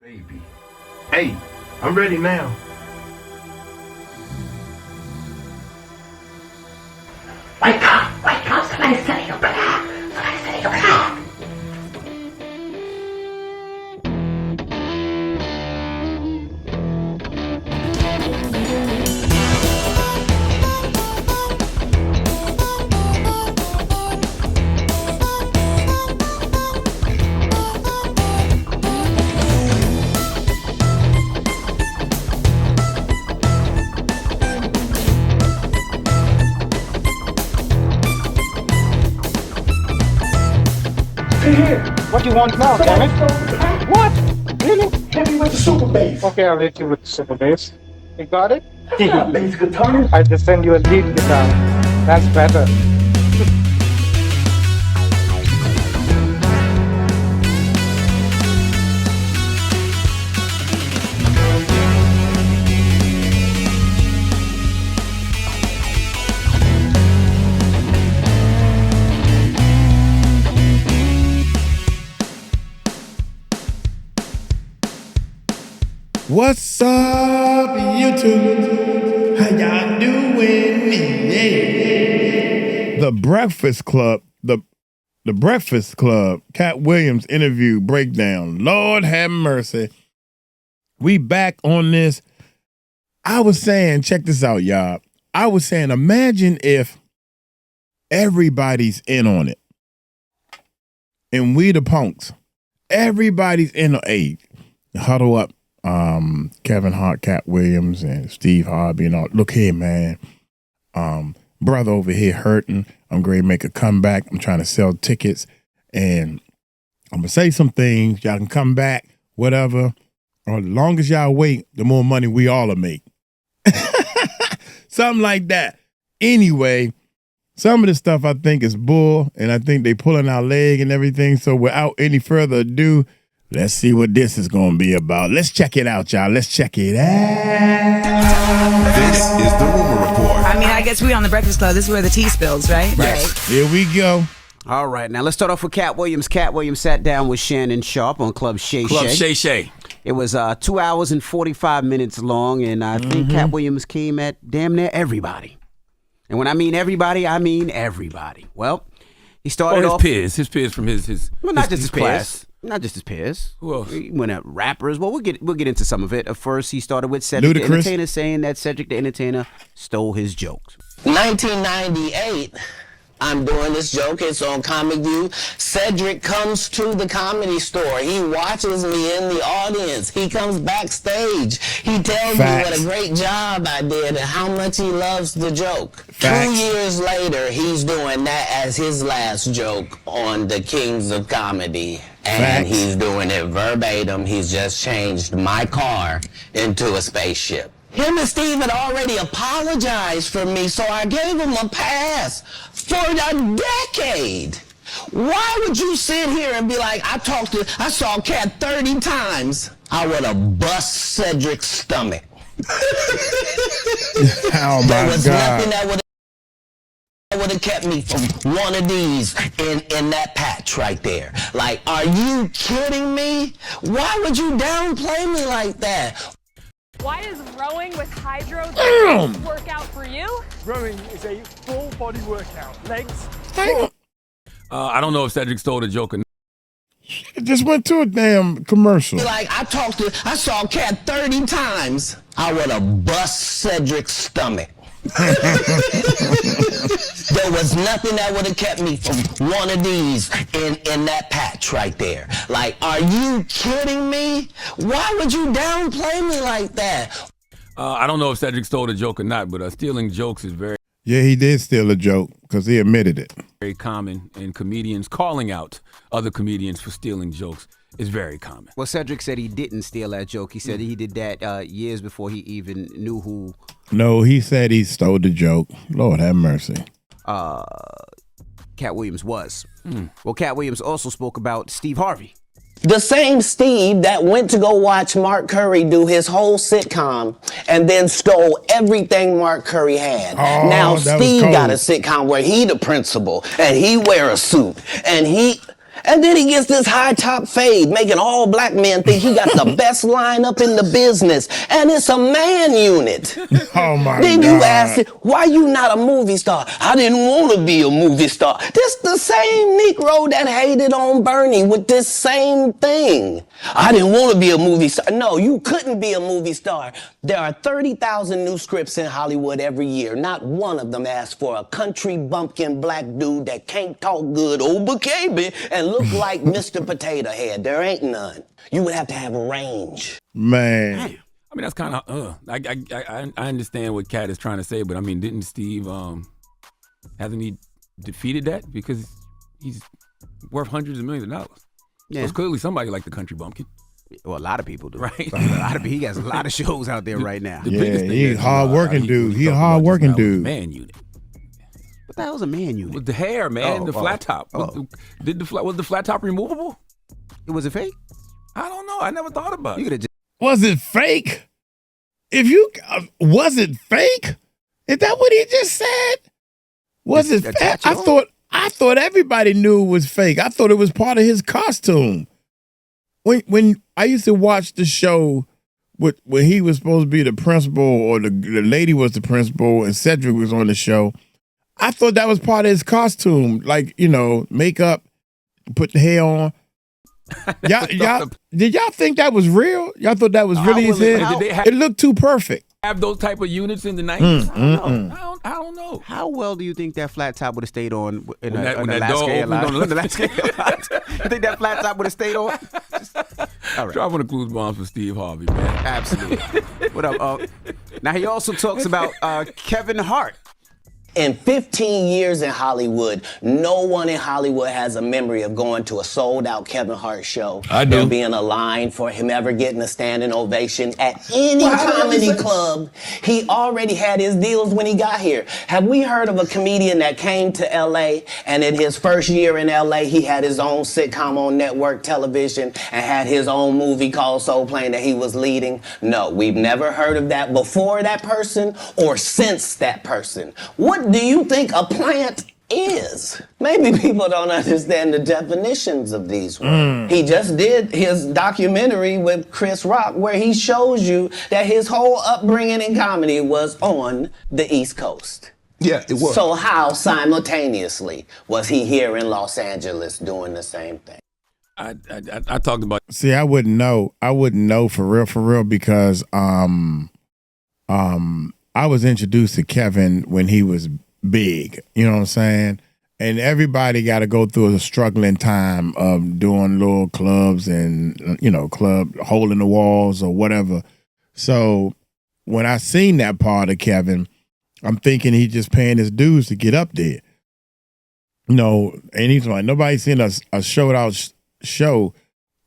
Baby. Hey, I'm ready now. Wake up, somebody's setting up an app. Somebody's setting up an app. What do you want now, damn it? What? Really? Hit me with the super bass. Okay, I'll hit you with the super bass. You got it? You got bass guitar? I just send you a lead guitar. That's better. What's up, YouTube? How y'all doing? Yeah. The Breakfast Club, the Breakfast Club, Katt Williams interview breakdown. Lord have mercy. We back on this. I was saying, check this out, y'all. I was saying, imagine if everybody's in on it. And we the punks. Everybody's in on it. Huddle up. Kevin Hart, Katt Williams, and Steve Harvey and all. Look here, man. Brother over here hurting. I'm going to make a comeback. I'm trying to sell tickets, and I'm gonna say some things. Y'all can come back, whatever. Or the longer y'all wait, the more money we all will make. Something like that. Anyway, some of the stuff I think is bull, and I think they pulling our leg and everything. So without any further ado, let's see what this is going to be about. Let's check it out, y'all. Let's check it out. This is the Rumor Report. I mean, I guess we on the Breakfast Club. This is where the tea spills, right? Right. Here we go. All right, now let's start off with Katt Williams. Katt Williams sat down with Shannon Sharp on Club Shay Club Shay. Shay Shay. It was 2 hours and 45 minutes long, and I think Katt Williams came at damn near everybody. And when I mean everybody, I mean everybody. Well, he started off... His peers from his Well, not just his class. peers. Not just his peers. Who else? He went at rappers. Well, we'll get into some of it. At first, he started with Cedric the Ludacris. Entertainer, saying that Cedric the Entertainer stole his jokes. 1998, I'm doing this joke. It's on Comic View. Cedric comes to the Comedy Store. He watches me in the audience. He comes backstage. He tells Facts. me what a great job I did and how much he loves the joke. Facts. 2 years later, he's doing that as his last joke on the Kings of Comedy. And Facts. he's doing it verbatim. He's just changed my car into a spaceship. Him and Steve had already apologized for me, so I gave him a pass for a decade. Why would you sit here and be like, I saw Katt 30 times. I would have bust Cedric's stomach. Oh, There my was nothing God. that would have kept me from one of these in that patch right there. Like, are you kidding me? Why would you downplay me like that? Why is rowing with hydro Damn. work out for you? Rowing is a full body workout. Legs. Hang on. I don't know if Cedric stole the joke or not. It just went to a damn commercial. Like, I saw Katt 30 times. I would have bust Cedric's stomach. There was nothing that would have kept me from one of these in that patch right there. Like, are you kidding me? Why would you downplay me like that? I don't know if Cedric stole the joke or not, but stealing jokes is very, Yeah, he did steal a joke because he admitted it. very common, and comedians calling out other comedians for stealing jokes is very common. Well, Cedric said he didn't steal that joke. He said he did that years before he even knew who No, he said he stole the joke. Lord have mercy. Katt Williams was. Well, Katt Williams also spoke about Steve Harvey. The same Steve that went to go watch Mark Curry do his whole sitcom and then stole everything Mark Curry had. Oh, Now that was Steve got cold. a sitcom where he the principal and he wear a suit and And then he gets this high top fade, making all black men think he got the best lineup in the business. And it's a man unit. Oh my Then God. you ask it, why you not a movie star? I didn't want to be a movie star. This the same Negro that hated on Bernie with this same thing. I didn't want to be a movie star. No, you couldn't be a movie star. There are 30,000 new scripts in Hollywood every year. Not one of them asks for a country bumpkin black dude that can't talk good, baby, and look like Mr. Potato Head. There ain't none. You would have to have range. Man. I mean, that's kind of, I understand what Katt is trying to say, but I mean, didn't Steve, hasn't he defeated that? Because he's worth hundreds of millions of dollars. Yeah. So it's clearly somebody like the country bumpkin. Well, a lot of people do. Right. He has a lot of shows out there right now. The biggest thing he's is, a hard-working dude. He's a talking about hard-working just now was dude. Man unit. What the hell's a man unit? With the hair, man, the flat top. Was the flat top removable? Was it fake? I don't know. I never thought about You it. could have just. Was it fake? If you was it fake? Is that what he just said? Was it fake? attach it I thought everybody knew it was fake. I thought it was part of his costume. When I used to watch the show when he was supposed to be the principal or the lady was the principal and Cedric was on the show, I thought that was part of his costume. Like, makeup, put the hair on. Y'all, did y'all think that was real? Y'all thought that was really his head? It looked too perfect. Have those type of units in the 90s? I don't know. How well do you think that flat top would have stayed on in When an that door Alaska opened airline? on the- Alaska airline? You think that flat top would have stayed on? All right. Drop one of the clues bombs for Steve Harvey, man. Absolutely. What up? Now, he also talks about Kevin Hart. In 15 years in Hollywood, no one in Hollywood has a memory of going to a sold-out Kevin Hart show. I do. There being a line for him ever getting a standing ovation at any comedy club. He already had his deals when he got here. Have we heard of a comedian that came to L.A. and in his first year in L.A. he had his own sitcom on network television and had his own movie called Soul Plane that he was leading? No, we've never heard of that before that person or since that person. What do you think a plant is? Maybe people don't understand the definitions of these words. He just did his documentary with Chris Rock where he shows you that his whole upbringing in comedy was on the East Coast. Yeah, it was. So how simultaneously was he here in Los Angeles doing the same thing? I talked about. See, I wouldn't know. I wouldn't know for real, because I was introduced to Kevin when he was big. You know what I'm saying? And everybody got to go through a struggling time of doing little clubs and club hole in the walls or whatever. So when I seen that part of Kevin, I'm thinking he's just paying his dues to get up there. And he's like, nobody's seen a sold out show.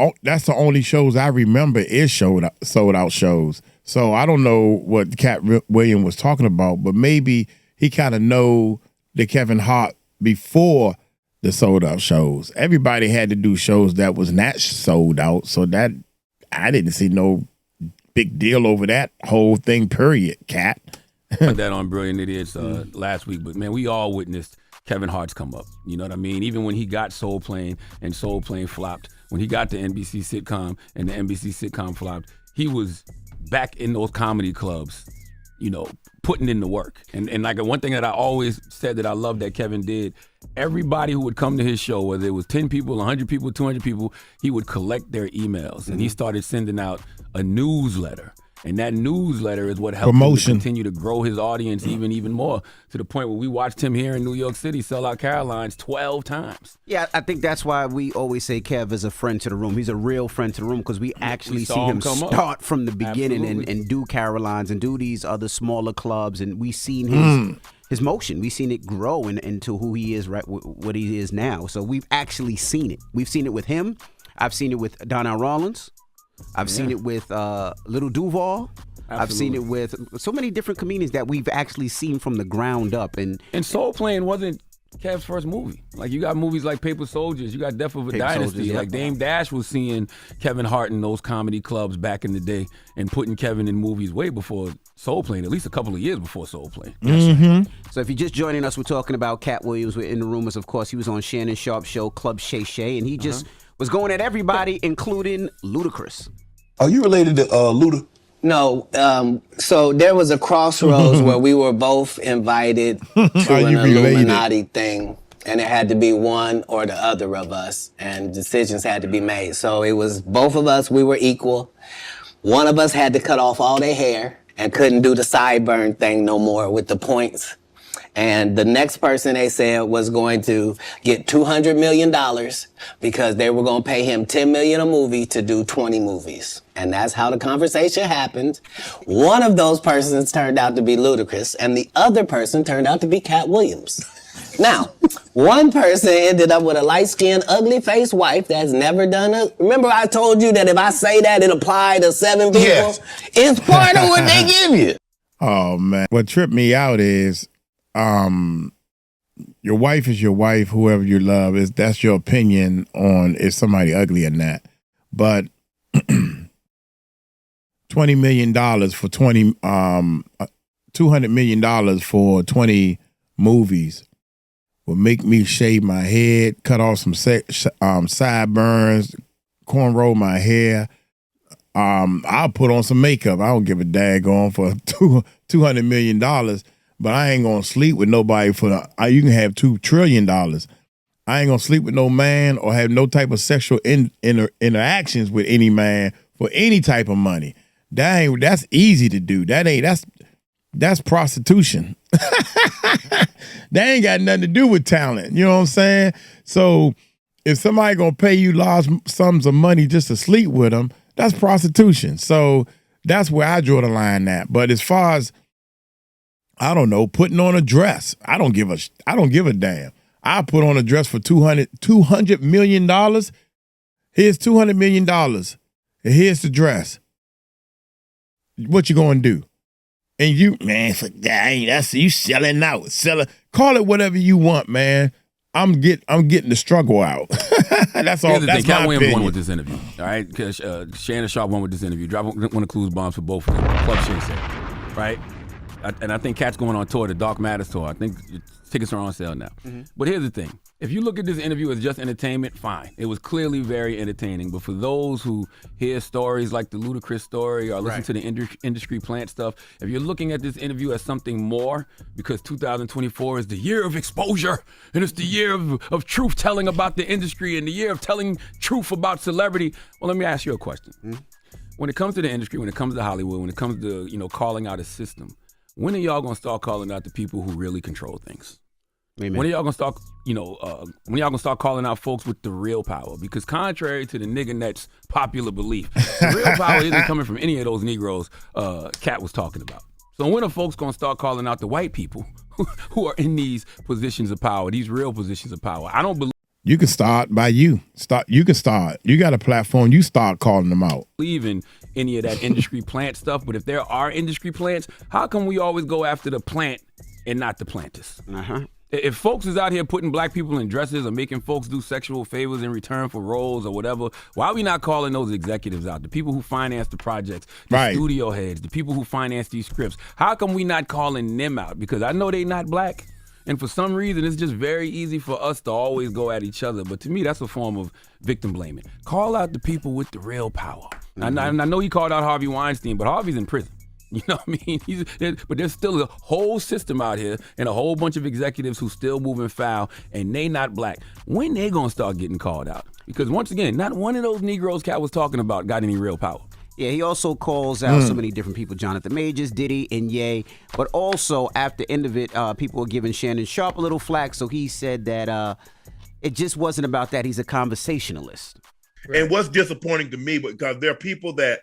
Oh, that's the only shows I remember is sold out shows. So I don't know what Katt Williams was talking about, but maybe he kind of know the Kevin Hart before the sold out shows. Everybody had to do shows that was not sold out, so that I didn't see no big deal over that whole thing. Period. Katt. Put that on Brilliant Idiots last week, but man, we all witnessed Kevin Hart's come up. You know what I mean? Even when he got Soul Plane and Soul Plane flopped, when he got the NBC sitcom and the NBC sitcom flopped, he was back in those comedy clubs, putting in the work. And like one thing that I always said that I loved that Kevin did, everybody who would come to his show, whether it was 10 people, 100 people, 200 people, he would collect their emails. And he started sending out a newsletter. And that newsletter is what helped him to continue to grow his audience even more, to the point where we watched him here in New York City sell out Carolines 12 times. Yeah, I think that's why we always say Kev is a friend to the room. He's a real friend to the room because we actually see him start from the beginning and do Carolines and do these other smaller clubs. And we've seen his motion. We've seen it grow into who he is, right? What he is now. So we've actually seen it. We've seen it with him. I've seen it with Donnell Rawlins. I've seen it with Little Duval. Absolutely. I've seen it with so many different comedians that we've actually seen from the ground up. And Soul Plane wasn't Kev's first movie. Like, you got movies like Paper Soldiers, you got Death of a Dynasty. Soldiers, like, Dame Dash was seeing Kevin Hart in those comedy clubs back in the day and putting Kevin in movies way before Soul Plane, at least a couple of years before Soul Plane. Mm-hmm. So if you're just joining us, we're talking about Katt Williams. We're in the rumors, of course. He was on Shannon Sharp's show, Club Shay Shay, and he just was going at everybody, including Ludacris. Are you related to Luda? No, so there was a crossroads where we were both invited to an Illuminati thing, and it had to be one or the other of us, and decisions had to be made. So it was both of us, we were equal. One of us had to cut off all their hair and couldn't do the sideburn thing no more with the points. And the next person, they said, was going to get $200 million because they were going to pay him $10 million a movie to do 20 movies. And that's how the conversation happened. One of those persons turned out to be Ludacris, and the other person turned out to be Katt Williams. Now, one person ended up with a light-skinned, ugly-faced wife that's never done it. Remember I told you that if I say that, it applied to 7 people? Yes. It's part of what they give you. Oh, man. What tripped me out is, your wife is your wife, whoever you love, that's your opinion on if somebody ugly or not. But $20 million for $200 million for 20 movies will make me shave my head, cut off some sideburns, cornrow my hair. I'll put on some makeup. I don't give a daggone for $200 million. But I ain't gonna sleep with nobody you can have $2 trillion. I ain't gonna sleep with no man or have no type of sexual interactions with any man for any type of money. That's easy to do. That's prostitution. That ain't got nothing to do with talent. You know what I'm saying? So if somebody gonna pay you large sums of money just to sleep with them, that's prostitution. So that's where I draw the line at. But as far as, I don't know, putting on a dress, I don't give a damn. I put on a dress for $200 million. Here's $200 million. And here's the dress. What you gonna do? And you, man, that's you selling out. Call it whatever you want, man. I'm getting the struggle out. That's all. That's Katt my Williams opinion. won with this interview, all right? Because Shannon Sharp won with this interview. Drop one of Clues bombs for both of them. Club Shay Shay, right? And I think Katt's going on tour, the Dark Matters tour. I think tickets are on sale now. Mm-hmm. But here's the thing. If you look at this interview as just entertainment, fine. It was clearly very entertaining. But for those who hear stories like the Ludacris story or listen to the industry plant stuff, if you're looking at this interview as something more, because 2024 is the year of exposure, and it's the year of truth-telling about the industry and the year of telling truth about celebrity, well, let me ask you a question. Mm-hmm. When it comes to the industry, when it comes to Hollywood, when it comes to, calling out a system, when are y'all gonna start calling out the people who really control things? Amen. When are y'all gonna start, when y'all gonna start calling out folks with the real power? Because contrary to the nigga net's popular belief, the real power isn't coming from any of those Negroes Katt was talking about. So when are folks gonna start calling out the white people who are in these positions of power, these real positions of power? I don't believe. You can start by you. You can start. You got a platform. You start calling them out. Believe in any of that industry plant stuff, but if there are industry plants, how come we always go after the plant and not the planters? If folks is out here putting black people in dresses or making folks do sexual favors in return for roles or whatever, why are we not calling those executives out? The people who finance the projects, the studio heads, the people who finance these scripts. How come we not calling them out? Because I know they not black. And for some reason, it's just very easy for us to always go at each other. But to me, that's a form of victim blaming. Call out the people with the real power. Mm-hmm. I know he called out Harvey Weinstein, but Harvey's in prison. You know what I mean? But there's still a whole system out here and a whole bunch of executives who still moving foul, and they not black. When they gonna start getting called out? Because once again, not one of those Negroes Katt was talking about got any real power. Yeah, he also calls out so many different people, Jonathan Majors, Diddy, and Ye. But also, at the end of it, people were giving Shannon Sharp a little flack, so he said that it just wasn't about that. He's a conversationalist. And what's disappointing to me, because there are people that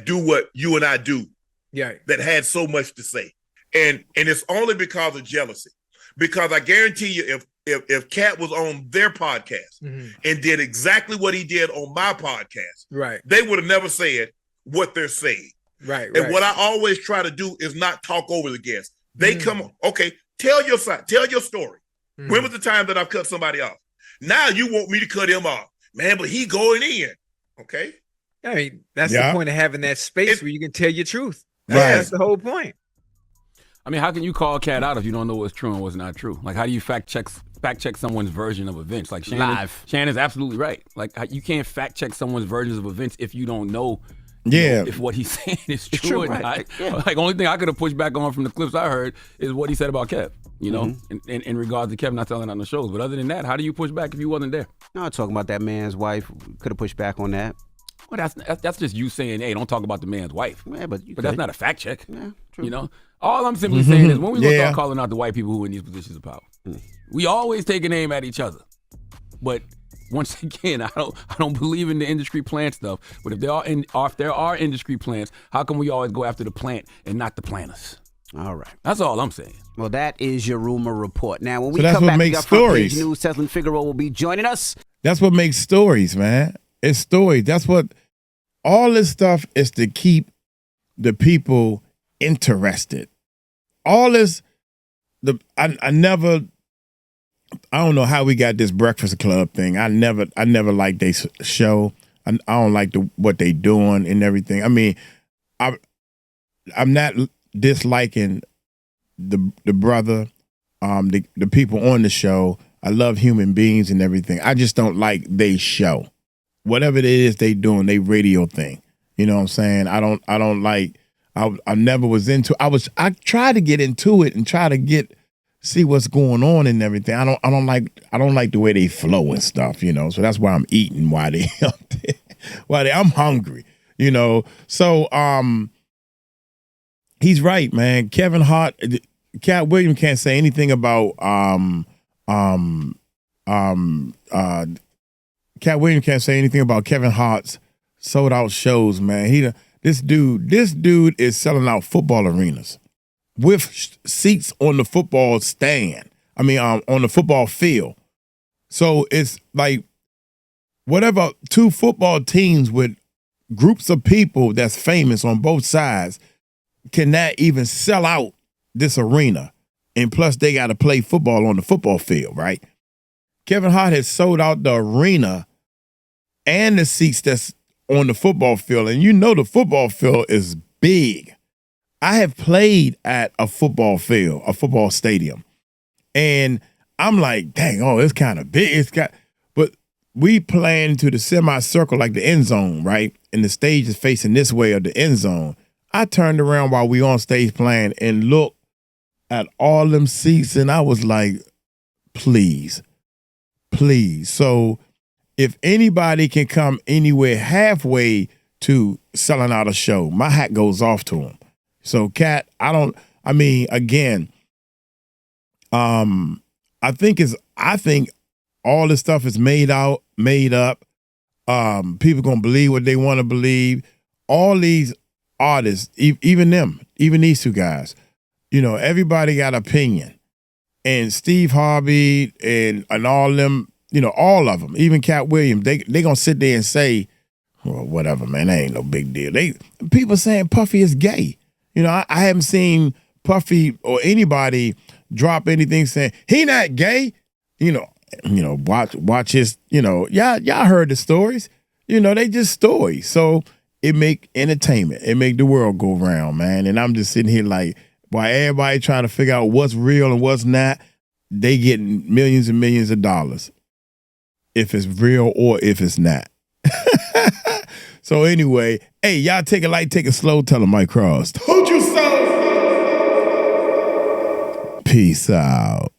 do what you and I do, that had so much to say. And it's only because of jealousy. Because I guarantee you, if Katt was on their podcast and did exactly what he did on my podcast, they would have never said what they're saying. And what I always try to do is not talk over the guests. They come, okay, tell your side, tell your story. When was the time that I've cut somebody off? Now you want me to cut him off. Man, but he going in. Okay. I mean, that's the point of having that space where you can tell your truth. That's the whole point. I mean, how can you call Katt out if you don't know what's true and what's not true? Like, how do you fact check someone's version of events? Like Shannon's absolutely right. Like, you can't fact check someone's versions of events if you don't know. If what he's saying is true or not. Like, only thing I could have pushed back on from the clips I heard is what he said about Kev. You know, in regards to Kev not telling on the shows. But other than that, how do you push back if you wasn't there? No, talking about that man's wife. Could have pushed back on that. Well, that's just you saying, hey, don't talk about the man's wife. Yeah, but that's not a fact check. Yeah, true. You know, all I'm simply saying is when we gonna start calling out the white people who are in these positions of power, we always take a name at each other. But once again, I don't believe in the industry plant stuff. But if there are industry plants, how come we always go after the plant and not the planters? All right. That's all I'm saying. Well, that is your rumor report. Now, when we that's come what back, makes we got Front Page stories. News. Teslin Figaro will be joining us. That's what makes stories, man. It's stories. That's what all this stuff is, to keep the people interested. All this, I don't know how we got this Breakfast Club thing. I never liked their show. I don't like what they doing and everything. I mean, I'm not disliking the brother, the people on the show. I love human beings and everything. I just don't like they show. Whatever it is they doing, they radio thing. You know what I'm saying? I don't like. I never was into. I tried to get into it and try to see what's going on and everything. I don't like the way they flow and stuff. You know, so that's why I'm eating. Why I'm hungry. You know, so he's right, man. Kevin Hart, Katt Williams can't say anything about Katt Williams can't say anything about Kevin Hart's sold out shows, man. This dude is selling out football arenas with seats on the football stand. I mean, on the football field. So it's like whatever two football teams with groups of people that's famous on both sides cannot even sell out this arena. And plus they got to play football on the football field, right? Kevin Hart has sold out the arena and the seats that's on the football field. And you know the football field is big. I have played at a football field, a football stadium. And I'm like, dang, it's kind of big. But we playing to the semicircle like the end zone, right? And the stage is facing this way of the end zone. I turned around while we on stage playing and looked at all them seats, and I was like, please. So if anybody can come anywhere halfway to selling out a show, my hat goes off to them. So Katt, I think all this stuff is made up. People gonna believe what they want to believe. All these artists, even these two guys, you know, everybody got opinion. And Steve Harvey and all them, you know, all of them, even Katt Williams, they gonna sit there and say, well, whatever, man, that ain't no big deal. People saying Puffy is gay. You know, I haven't seen Puffy or anybody drop anything saying he not gay. You know, watch his, you know, y'all heard the stories. You know, they just stories. So it make entertainment. It make the world go round, man. And I'm just sitting here like, while everybody trying to figure out what's real and what's not, they getting millions and millions of dollars if it's real or if it's not. So anyway, hey, y'all take it light, take it slow, tell them Mike Cross. Told you so. Peace out.